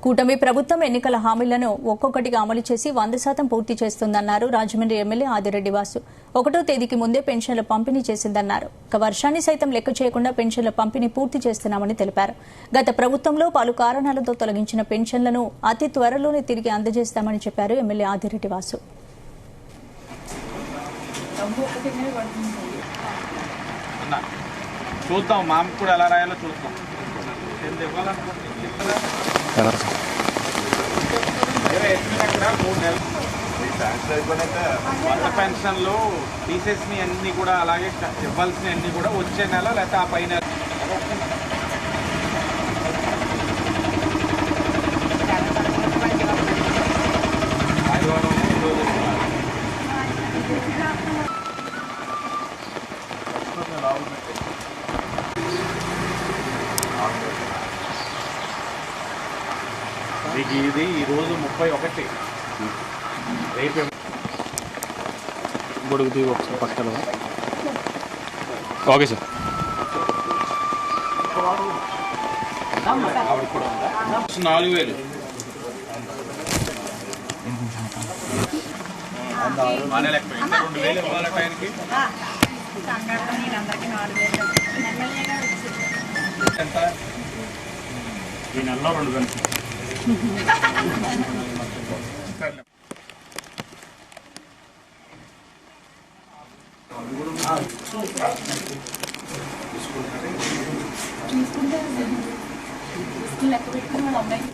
కూటమి ప్రభుత్వం ఎన్నికల హామీలను ఒక్కొక్కటిగా అమలు చేసి 100% పూర్తి చేస్తుందన్నారు రాజమండ్రి ఎమ్మెల్యే ఆదిరెడ్డి వాసు. 1వ తేదీకి ముందే పెన్షన్ల పంపిణీ చేసిందన్నారు. వర్షాన్ని సైతం లెక్క చేయకుండా పెన్షన్ల పంపిణీ పూర్తి చేస్తున్నామని తెలిపారు. గత ప్రభుత్వంలో పలు కారణాలతో తొలగించిన పెన్షన్లను అతి త్వరలోనే తిరిగి అందజేస్తామని చెప్పారు ఎమ్మెల్యే ఆదిరెడ్డి వాసు. చూద్దాం మామ కూడా ఎలా రాయాలో చూద్దాం. కొత్త పెన్షన్లు తీసేసిన అన్ని కూడా అలాగే ఇవ్వాల్సిన అన్ని కూడా వచ్చే నెల లేకపోతే ఆ పై నెల మీకు ఇది ఈరోజు 31 రేపు గొడుగు ఒకసారి పక్కన. Okay sir. ఆవిడ కూడా 4000 బాగానే లెక్క 2000 ఇవ్వాలి టైంకి. ఎంత ఈ నెలలో 2000